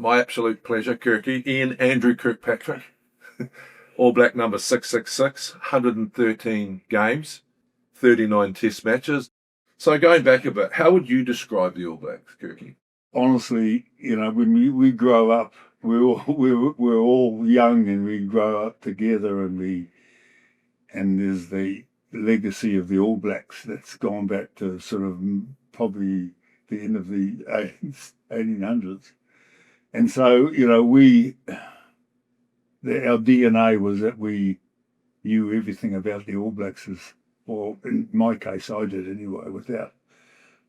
My absolute pleasure, Kirky. Ian Andrew Kirkpatrick, All Black number 666, 113 games, 39 test matches. So going back a bit, how would you describe the All Blacks, Kirky? Honestly, when we grow up, we're all young and we grow up together, and there's the legacy of the All Blacks that's gone back to sort of probably the end of the 1800s. And so, our DNA was that we knew everything about the All Blacks, or in my case, I did anyway, without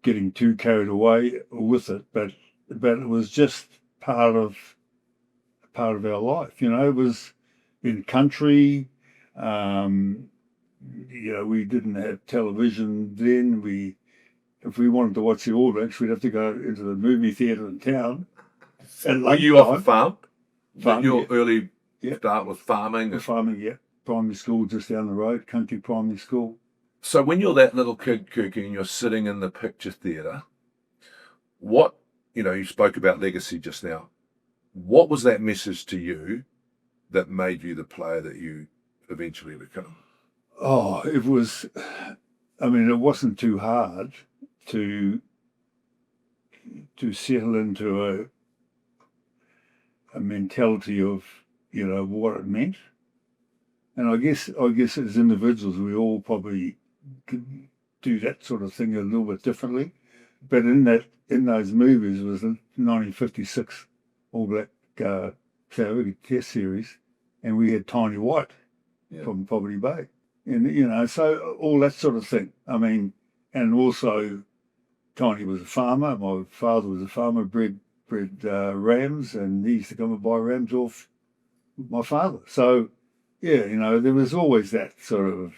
getting too carried away with it. But it was just part of our life. It was in country. We didn't have television then. If we wanted to watch the All Blacks, we'd have to go into the movie theatre in town. Were you off a farm? Your early start with farming? Farming, yeah. Primary school just down the road, country primary school. So when you're that little kid, Kirky, and you're sitting in the picture theatre, what, you spoke about legacy just now. What was that message to you that made you the player that you eventually become? Oh, it wasn't too hard to settle into a mentality of, what it meant. And I guess as individuals, we all probably could do that sort of thing a little bit differently. But in those movies was the 1956 All Black South Africa Test Series, and we had Tiny White from Poverty Bay. And, so all that sort of thing. And also Tiny was a farmer. My father was a farmer, bred rams, and he used to come and buy rams off my father. So, there was always that sort of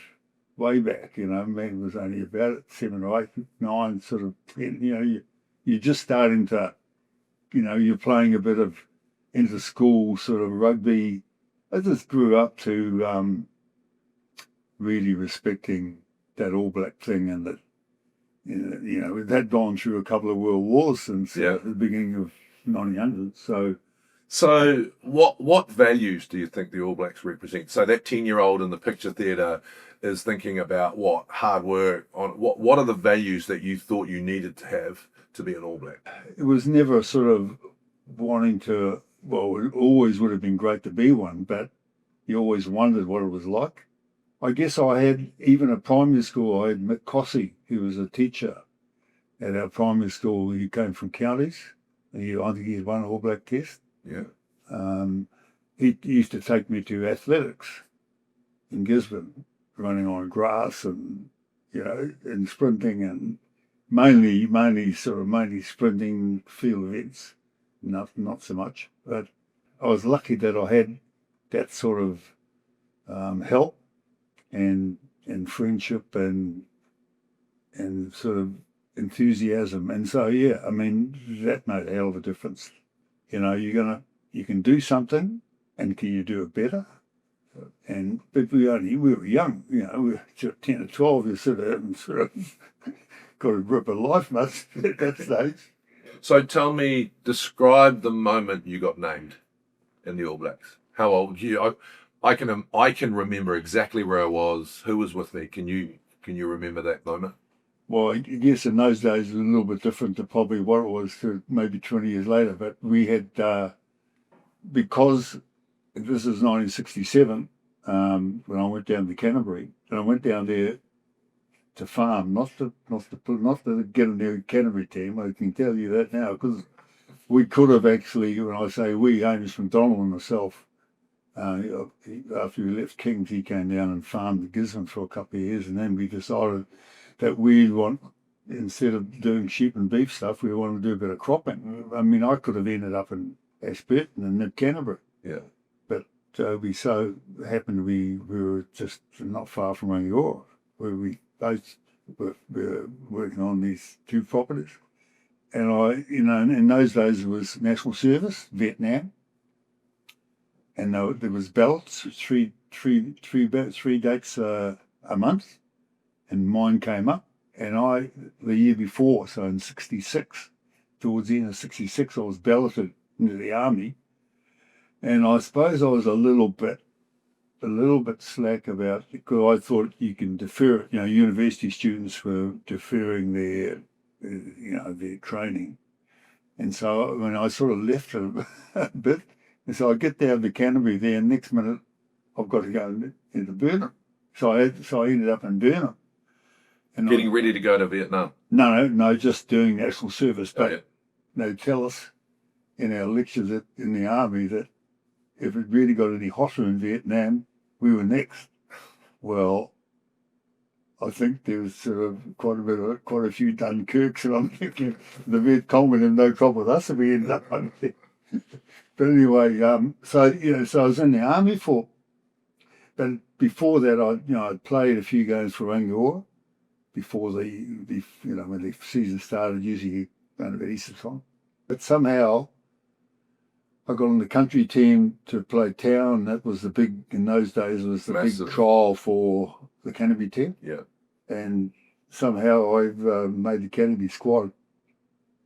way back, man was only about 7 or 8, 9, sort of 10, you're just starting to, you're playing a bit of inter-school sort of rugby. I just grew up to really respecting that All Black thing, and that, it had gone through a couple of world wars since the beginning of 1900s. So what values do you think the All Blacks represent? So that 10-year-old in the picture theatre is thinking about what? Hard work. What are the values that you thought you needed to have to be an All Black? It was never sort of wanting to, it always would have been great to be one, but you always wondered what it was like. I guess I had, even at primary school, I had Mick Cossey, who was a teacher at our primary school. He came from counties. I think he had won an All Black test. Yeah. He used to take me to athletics in Gisborne, running on grass and, and sprinting, and mainly sprinting field events, not so much. But I was lucky that I had that sort of help and friendship and sort of enthusiasm. And so, that made a hell of a difference. You can do something, and can you do it better? But we were young, we were 10 or 12, you sort of got a grip of life much at that stage. So tell me, describe the moment you got named in the All Blacks. How old were you? I can remember exactly where I was, who was with me. Can you remember that moment? Well, I guess in those days it was a little bit different to probably what it was to maybe 20 years later. But we had, because this is 1967, when I went down to Canterbury, and I went down there to farm, not to get in the Canterbury team. I can tell you that now, because we could have actually, when I say we, Hamish McDonald and myself, after we left Kings, he came down and farmed at Gisborne for a couple of years, and then we decided that instead of doing sheep and beef stuff, we wanted to do a bit of cropping. I could have ended up in Ashburton and then Canterbury. Yeah. But we so happened we were just not far from Rangiora, where we both were working on these two properties. And in those days it was national service, Vietnam, and there was ballots, three dates a month, and mine came up. And the year before, so in 66, towards the end of 66, I was balloted into the army. And I suppose I was a little bit slack about, because I thought you can defer, university students were deferring their, their training. And so when I sort of left it a bit, and so I get down to Canterbury there, and next minute I've got to go into Burnham. So I ended up in Burnham. And Getting ready to go to Vietnam. No, just doing national service. But yeah. they tell us in our lectures in the army that if it really got any hotter in Vietnam, we were next. Well, I think there was sort of quite a few Dunkirks, and I'm thinking the Viet Cong would have no trouble with us if we ended up over there. But anyway, so I was in the army but before that, I'd played a few games for Rangiora before when the season started, usually around about Easter time. But somehow I got on the country team to play town. That was in those days, it was the Massive. big trial for the Canterbury team. Yeah. And somehow I've made the Canterbury squad.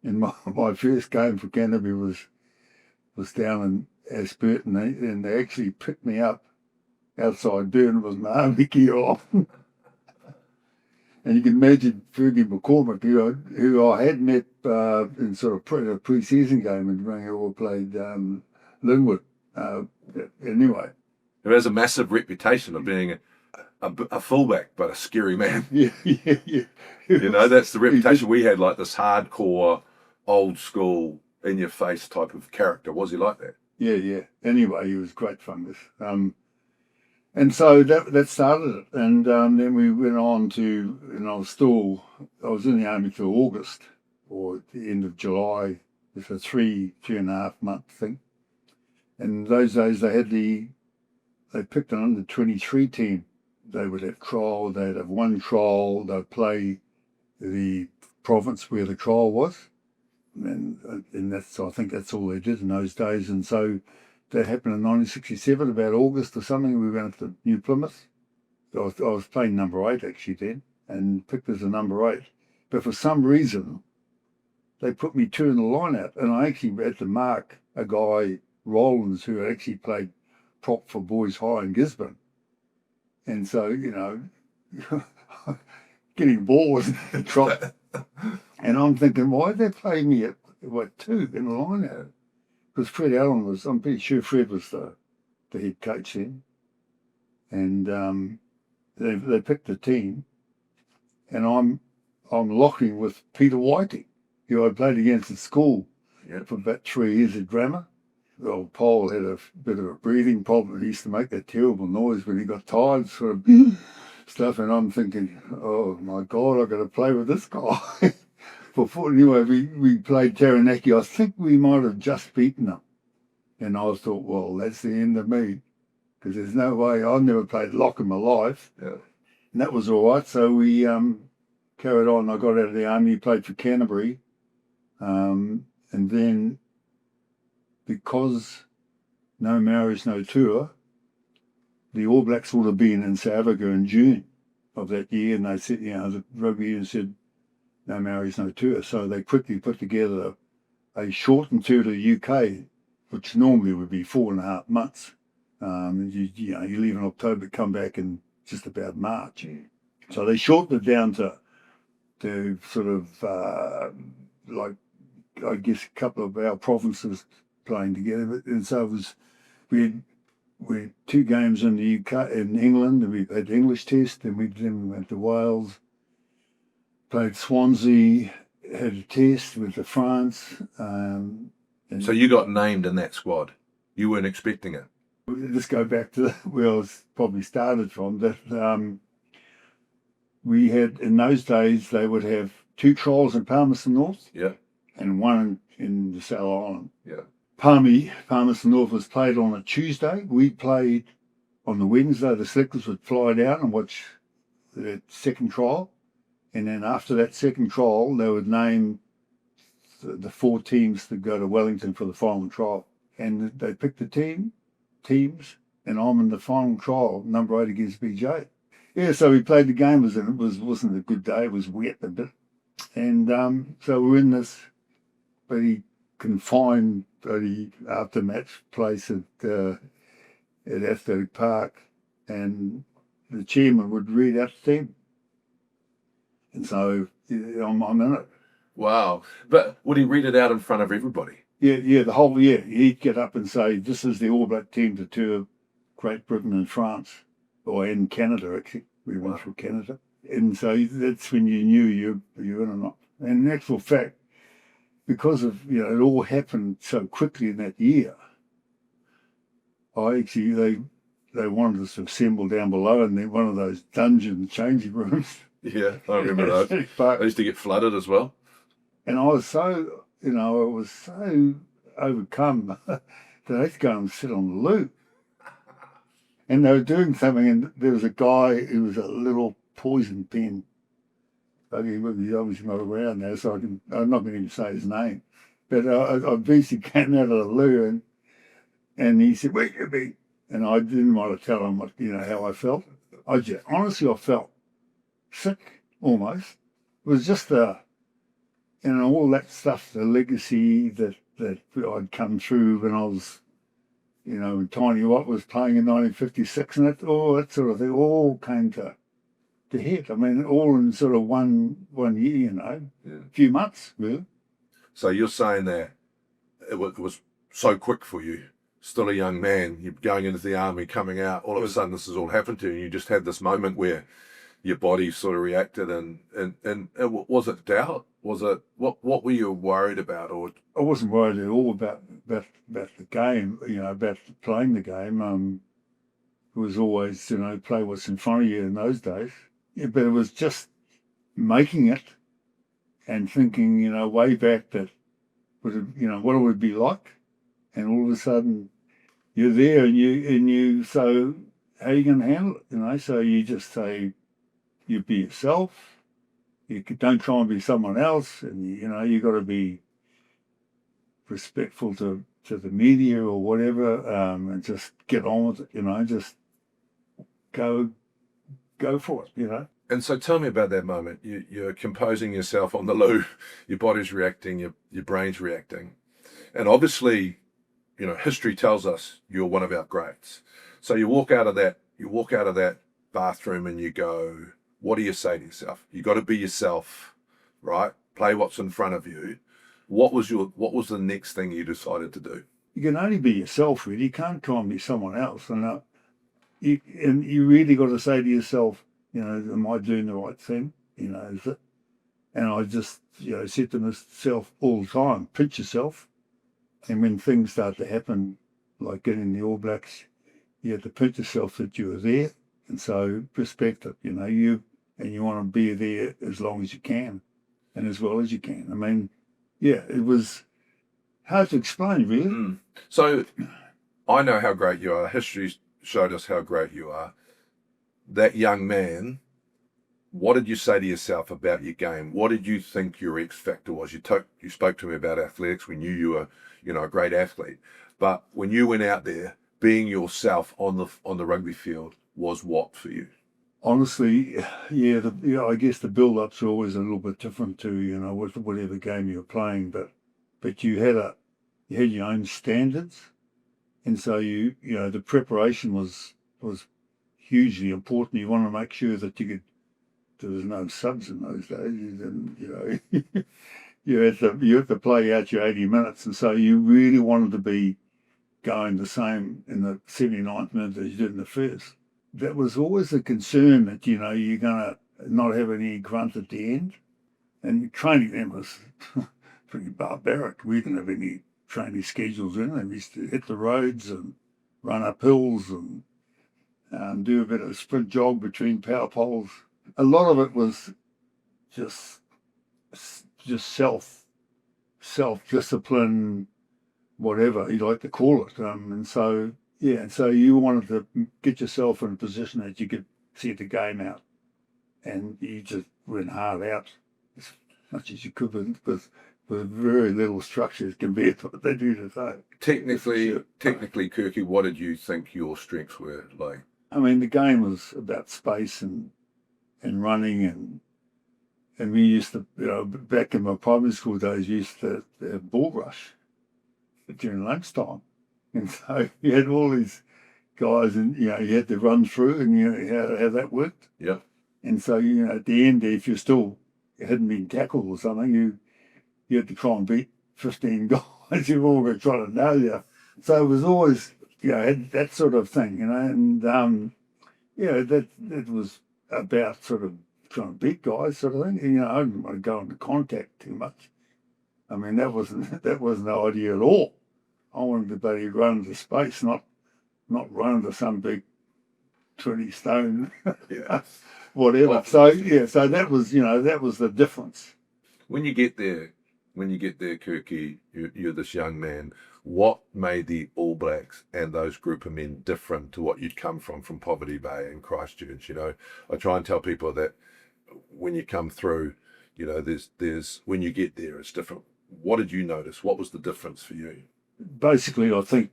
And my first game for Canterbury was down in Ashburton, and they actually picked me up outside Burnham with my army gear on. And you can imagine Fergie McCormick, who I had met in sort of a pre-season game, and Rangiora played Linwood. Anyway. Who has a massive reputation of being a fullback, but a scary man. Yeah. That's the reputation we had, like this hardcore, old school, in-your-face type of character. Was he like that? Yeah. Anyway, he was great fun. And so that started it. And then we went on to, and I was in the army till August, or the end of July. It's a 3.5 month thing. And those days they picked an under 23 team. They would have trial, they'd have one trial, they'd play the province where the trial was. And I think that's all they did in those days. And so that happened in 1967, about August or something. We went up to New Plymouth. I was playing number 8 actually then, and picked as a number 8. But for some reason, they put me 2 in the line-out, and I actually had to mark a guy, Rollins, who had actually played prop for Boys High in Gisborne. And so, getting bored in the and I'm thinking, why did they play me at 2 in the line-out? Because Fred Allen I'm pretty sure Fred was the head coach then. And they picked the team, and I'm locking with Peter Whiting, who I played against at school for about 3 years at Grammar. The old Paul had a bit of a breathing problem. He used to make that terrible noise when he got tired, sort of stuff. And I'm thinking, oh my God, I've got to play with this guy. Anyway, we played Taranaki. I think we might have just beaten them. And I thought, well, that's the end of me, because there's no way. I've never played lock in my life. Yeah. And that was all right. So we carried on. I got out of the army, played for Canterbury. And then, because no Maoris, no tour, the All Blacks would have been in South Africa in June of that year. And they said, the rugby union said, no Maoris, no tour. So they quickly put together a shortened tour to the UK, which normally would be 4.5 months. You leave in October, come back in just about March. So they shortened it down to sort of like, I guess, a couple of our provinces playing together. And so we had 2 games in the UK, in England, and we had the English test, and then we went to Wales, played Swansea, had a test with the France. So you got named in that squad. You weren't expecting it. Let's go back to where I was probably started from. That we had, in those days, they would have 2 trials in Palmerston North, and 1 in the South Island. Palmerston North was played on a Tuesday. We played on the Wednesday. The selectors would fly down and watch the second trial. And then after that second trial, they would name the 4 teams to go to Wellington for the final trial. And they picked the teams, and I'm in the final trial, number 8 against BJ. Yeah, so we played the game, and it wasn't a good day. It was wet a bit. And so we're in this bloody confined bloody after-match place at Athletic Park, and the chairman would read out the team. And so I'm in it. Wow. But would he read it out in front of everybody? Yeah, the whole year. He'd get up and say, this is the All Black team to tour Great Britain and France, or in Canada, actually. We went through Canada. And so that's when you knew you were in or not. And in actual fact, because of, it all happened so quickly in that year, they wanted us to assemble down below in one of those dungeon changing rooms. Yeah, I remember those. I used to get flooded as well. And I was so, overcome that I had to go and sit on the loo. And they were doing something, and there was a guy who was a little poison pen. But he's obviously not around now, so I'm not going to even say his name. But I basically came out of the loo, and he said, "Where you be?" And I didn't want to tell him how I felt. Honestly, I felt sick almost. It was just all that stuff, the legacy that I'd come through when I was, when Tiny Watt was playing in 1956, and that sort of thing all came to head. I mean, all in sort of one year, a few months, really. So you're saying that it was so quick for you, still a young man, you're going into the army, coming out, all of a sudden this has all happened to you, and you just had this moment where your body sort of reacted, and was it doubt? Was it, what were you worried about? Or I wasn't worried at all about the game, about playing the game. It was always, play what's in front of you in those days. Yeah, but it was just making it and thinking, way back that, what it would be like. And all of a sudden you're there and so how are you going to handle it? So you just say, you be yourself. You don't try and be someone else. And, you got to be respectful to the media or whatever, and just get on with it, just go for it, And so tell me about that moment. You're composing yourself on the loo, your body's reacting, your brain's reacting. And obviously, history tells us you're one of our greats. So you walk out of that bathroom and you go, what do you say to yourself? You got to be yourself, right? Play what's in front of you. What was the next thing you decided to do? You can only be yourself, really. You can't try and be someone else. And you really got to say to yourself, am I doing the right thing? Is it? And I just, said to myself all the time, pinch yourself. And when things start to happen, like getting the All Blacks, you have to pinch yourself that you were there. And so respect it, you want to be there as long as you can and as well as you can. I mean, yeah, it was hard to explain, really. So I know how great you are. History showed us how great you are. That young man, what did you say to yourself about your game? What did you think your X factor was? You spoke to me about athletics. We knew you were, a great athlete. But when you went out there, being yourself on the rugby field was what for you? Honestly, yeah, I guess the build-ups are always a little bit different to, whatever game you're playing. But you had your own standards, and so the preparation was hugely important. You want to make sure that there was no subs in those days. You didn't, you had to play out your 80 minutes, and so you really wanted to be going the same in the 79th minute as you did in the first. That was always a concern that, you're going to not have any grunt at the end. And training then was pretty barbaric. We didn't have any training schedules in it. We used to hit the roads and run up hills and do a bit of sprint jog between power poles. A lot of it was just self-discipline, whatever you like to call it. And so you wanted to get yourself in a position that you could see the game out, and you just went hard out as much as you could with very little structures compared to what they do today. Technically, Kirky, what did you think your strengths were like? I mean, the game was about space and running, and we used to, back in my primary school days, we used to have ball rush. during lunchtime. And so you had all these guys, and you had to run through, and how that worked. Yeah. And so at the end, if you hadn't been tackled or something, you had to try and beat 15 guys who've all got trying to know you. So it was always had that sort of thing, and that was about sort of trying to beat guys, sort of thing. And, I didn't want to go into contact too much. I mean, that wasn't the idea at all. I wanted to bloody run into space, not run into some big 20 stone, Yeah. whatever. Well, so that was that was the difference. When you get there, Kirky, you're this young man. What made the All Blacks and those group of men different to what you'd come from Poverty Bay and Christchurch? I try and tell people that when you come through, there's when you get there, it's different. What did you notice? What was the difference for you? Basically, I think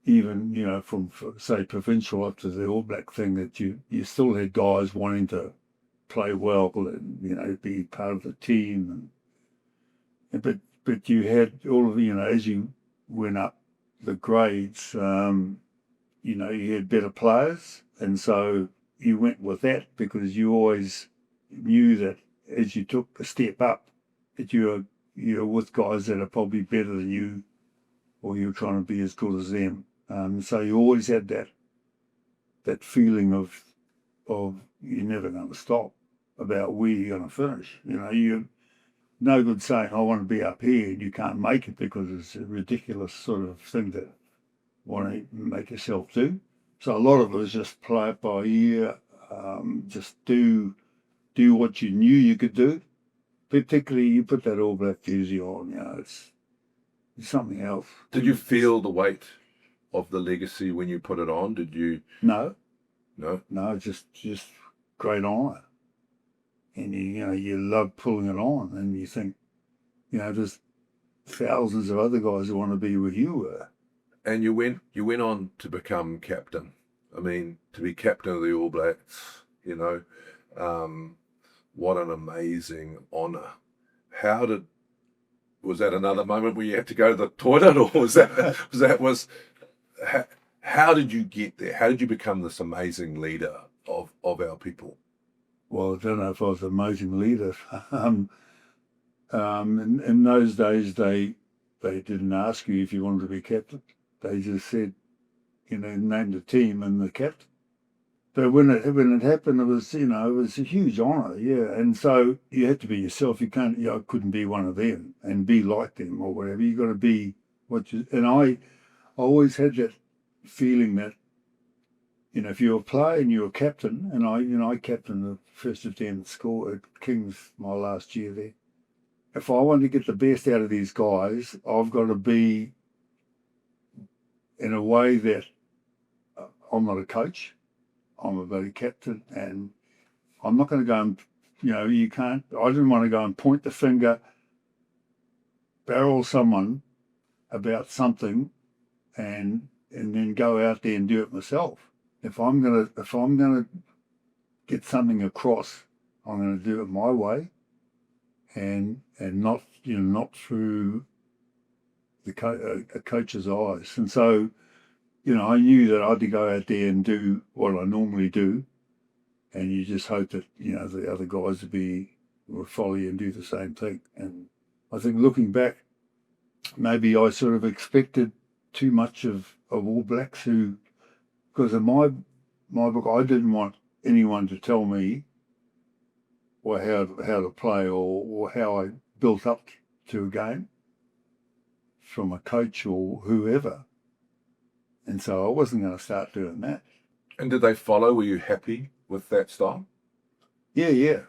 even from say provincial up to the All Black thing, that you still had guys wanting to play well and be part of the team, but you had all of as you went up the grades, you had better players, and so you went with that because you always knew that as you took a step up, that you're with guys that are probably better than you, or you're trying to be as good as them. So you always had that feeling of you're never going to stop, about where you're going to finish. You're no good saying I want to be up here and you can't make it, because it's a ridiculous sort of thing to want to make yourself do. So a lot of it was just play it by ear, just do what you knew you could do. Particularly, you put that All Black jersey on, it's something else. Did you feel the weight of the legacy when you put it on? Did you? No, Just great honour, and you love pulling it on, and you think, there's thousands of other guys who want to be where you were. And you went on to become captain. I mean, to be captain of the All Blacks, what an amazing honour. Was that another moment where you had to go to the toilet, or how did you get there? How did you become this amazing leader of our people? Well, I don't know if I was an amazing leader. In those days, they didn't ask you if you wanted to be captain. They just said, name the team and the captain. But when it happened, it was a huge honour, yeah. And so you had to be yourself. You can't, I couldn't be one of them and be like them or whatever. You got to be what you. And I always had that feeling that, if you're a player and you're a captain, and I captained the first 15 at school at King's my last year there. If I want to get the best out of these guys, I've got to be in a way that I'm not a coach. I'm a bloody captain, and I'm not going to go and, you can't, I didn't want to go and point the finger, barrel someone about something, and then go out there and do it myself. If I'm gonna get something across, I'm going to do it my way, and not through a coach's eyes. And so, I knew that I had to go out there and do what I normally do, and you just hope that the other guys would follow you and do the same thing. And I think looking back, maybe I sort of expected too much of All Blacks, because in my book, I didn't want anyone to tell me how to play or how I built up to a game from a coach or whoever. And so I wasn't going to start doing that. And did they follow? Were you happy with that style? Yeah.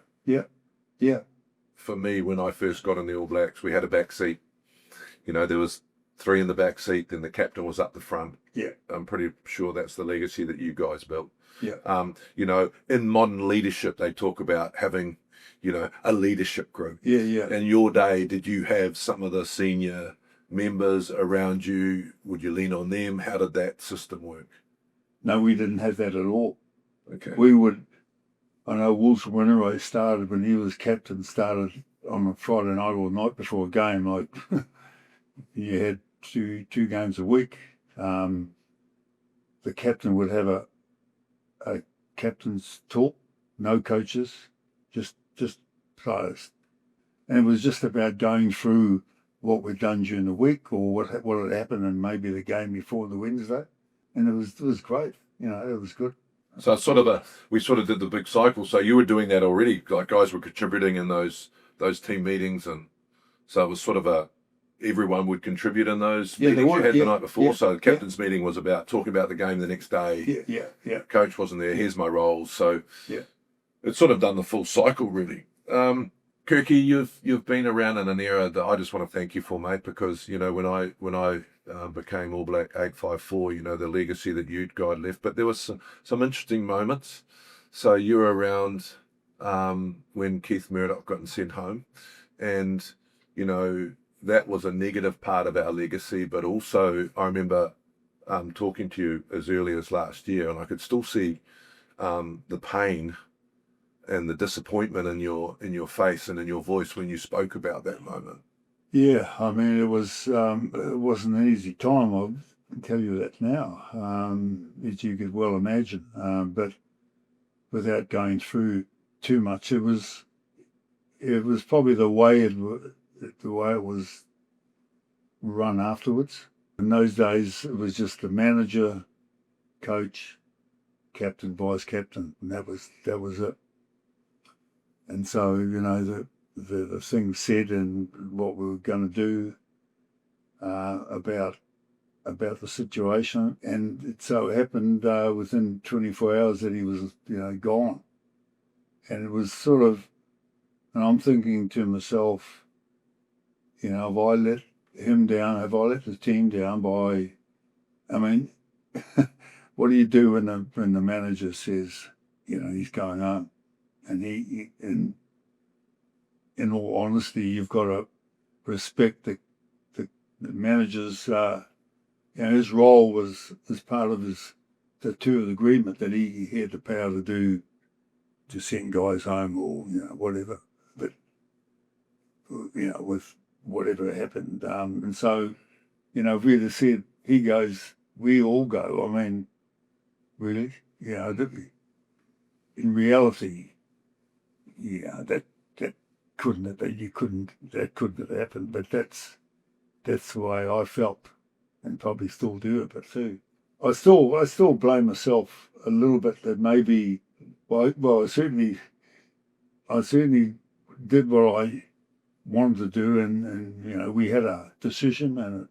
For me, when I first got in the All Blacks, we had a back seat. There was 3 in the back seat, then the captain was up the front. Yeah. I'm pretty sure that's the legacy that you guys built. Yeah. In modern leadership, they talk about having, a leadership group. Yeah. In your day, did you have some of the senior members around you? Would you lean on them? How did that system work? No, we didn't have that at all. Okay. I know Wilson Winteray started when he was captain, started on a Friday night or night before a game. Like, you had two games a week. The captain would have a captain's talk, no coaches, just players. And it was just about going through what we'd done during the week or what had happened and maybe the game before the Wednesday. And it was great. It was good. So it's we sort of did the big cycle. So you were doing that already, like guys were contributing in those team meetings, and so it was sort of everyone would contribute in those meetings you had the night before. So the captain's meeting was about talking about the game the next day. Yeah. Coach wasn't there. Here's my roles. So yeah, it's sort of done the full cycle really. Kirky, you've been around in an era that I just want to thank you for, mate, because when I became All Black 854, the legacy that you guys left. But there was some interesting moments. So you were around when Keith Murdoch got sent home, and that was a negative part of our legacy. But also, I remember talking to you as early as last year, and I could still see the pain and the disappointment in your face and in your voice when you spoke about that moment. Yeah, I mean, it wasn't an easy time. I'll tell you that now, as you could well imagine. But without going through too much, it was probably the way it was run afterwards. In those days, it was just the manager, coach, captain, vice captain, and that was it. And so, the things said and what we were going to do about the situation, and it so happened within 24 hours that he was gone, and it was sort of, and I'm thinking to myself, have I let him down? Have I let the team down by? I mean, what do you do when the manager says he's going home? And in all honesty, you've got to respect the manager's. His role was as part of the tour of agreement that he had the power to send guys home or whatever. But with whatever happened, and so if we'd have said he goes, we all go. I mean, really, in reality. Yeah, that couldn't have happened. But that's the way I felt, and probably still do it. But too, I still blame myself a little bit that maybe, I certainly did what I wanted to do, and we had a decision, and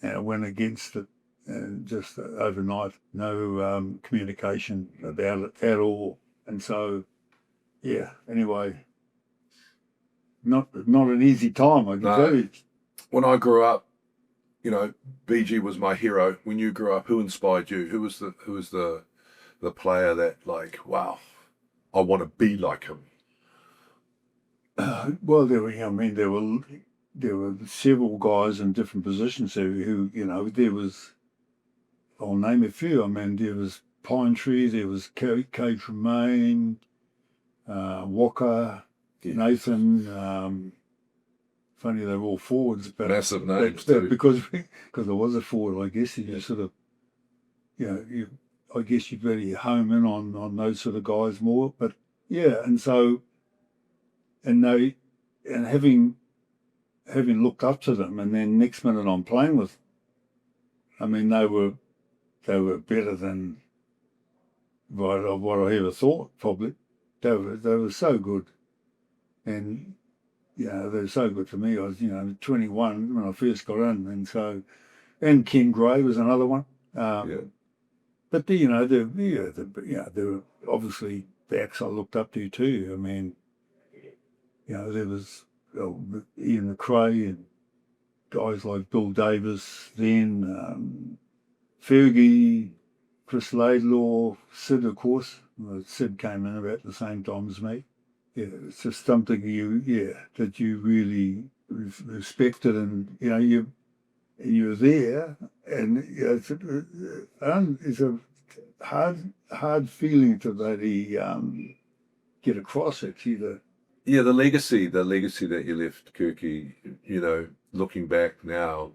it went against it, and just overnight, no communication about it at all, and so. Yeah. Anyway, not an easy time, I can tell you. When I grew up, BG was my hero. When you grew up, who inspired you? Who was the player that wow, I want to be like him? Well, there were several guys in different positions who there was. I'll name a few. I mean, there was Pine Tree, there was Cage Remain. Walker, Nathan, funny they're all forwards, but massive names too. Because I was a forward, I guess you sort of, I guess you'd better home in on those sort of guys more. But yeah, and so, and having looked up to them, and then next minute I'm playing with them, I mean they were better than what I ever thought probably. They were so good, and they were so good to me. I was 21 when I first got in, and Ken Gray was another one. But they were obviously the acts I looked up to too. I mean, there was Ian McRae and guys like Bill Davis, then Fergie, Chris Laidlaw, Sid, of course. Sid came in about the same time as me. Yeah, it's just something that you really respected, and you're there, and it's a hard feeling to really get across it. The legacy that you left, Kirky. Looking back now,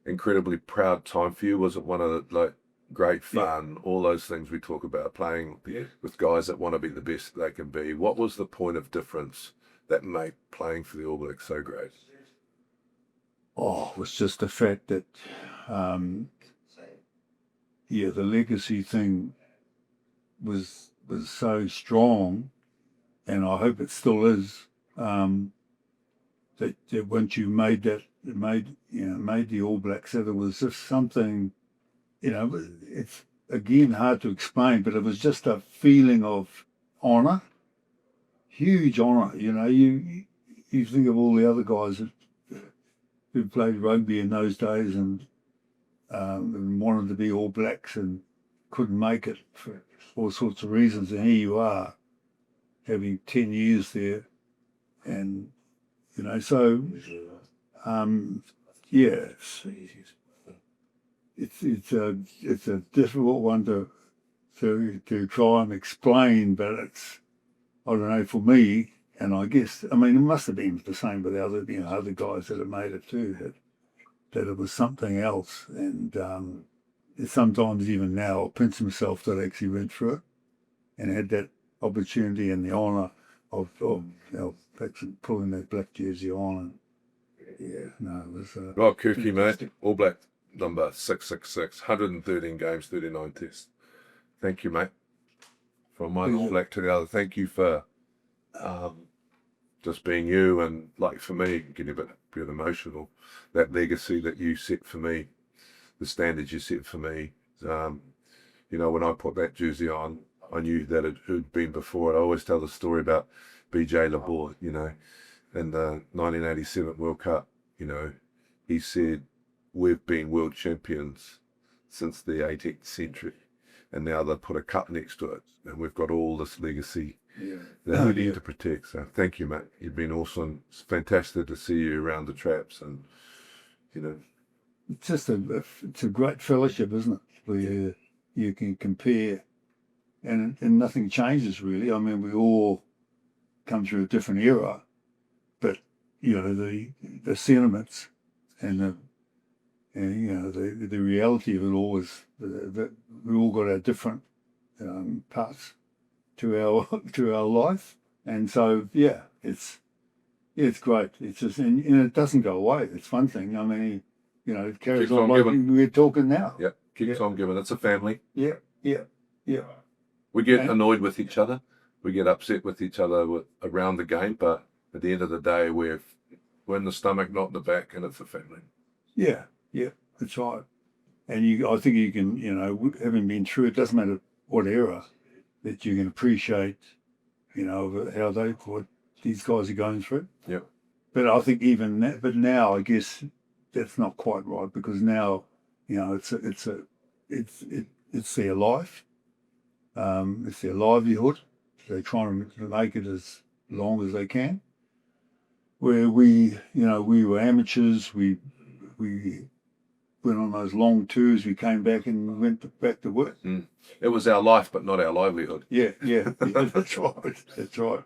incredibly proud time for you? Was it one of the, like, great fun, all those things we talk about, playing with guys that want to be the best they can be? What was the point of difference that made playing for the All Blacks so great? Oh, it was just the fact that, the legacy thing was so strong, and I hope it still is. That once you made that, made the All Blacks, that it was just something. It's again hard to explain, but it was just a feeling of honour, huge honour. You think of all the other guys who played rugby in those days and wanted to be All Blacks and couldn't make it for all sorts of reasons, and here you are, having 10 years there, and so it's a difficult one to try and explain, but it's, I don't know, for me, and I guess, I mean, it must have been the same with the other other guys that have made it too, that it was something else. And sometimes even now, I pinch myself that I actually went through it and had that opportunity and the honour of actually pulling that black jersey on. And it was. Well, Kirky, mate, All Black number 666, 113 games, 39 tests. Thank you, mate. From one All Black to the other, thank you for just being you, and, like, for me, getting a bit emotional, that legacy that you set for me, the standards you set for me. When I put that jersey on, I knew that it had been before. I always tell the story about BJ Laborde, in the 1987 World Cup. He said, we've been world champions since the 18th century, and now they've put a cup next to it, and we've got all this legacy that we need to protect. So thank you, mate. You've been awesome. It's fantastic to see you around the traps, and it's just it's a great fellowship, isn't it? Where you can compare, and nothing changes really. I mean, we all come through a different era, but the sentiments and the reality of it all is that we all got our different parts to our life, and so it's great. It's just and it doesn't go away. It's one thing. I mean, it carries Keeps on on like giving. we're talking now. yeah, keeps on giving. It's a family. Yeah. We get annoyed with each other. We get upset with each other around the game, but at the end of the day, we're in the stomach, not in the back, and it's a family. Yeah, that's right. And I think you can, having been through it, doesn't matter what era, that you can appreciate, what these guys are going through. Yeah. But I think even that, but now I guess that's not quite right, because now, it's their life, it's their livelihood. They're trying to make it as long as they can. Where we were amateurs, we went on those long tours, we came back and went back to work. It was our life, but not our livelihood. Yeah, that's right. That's right.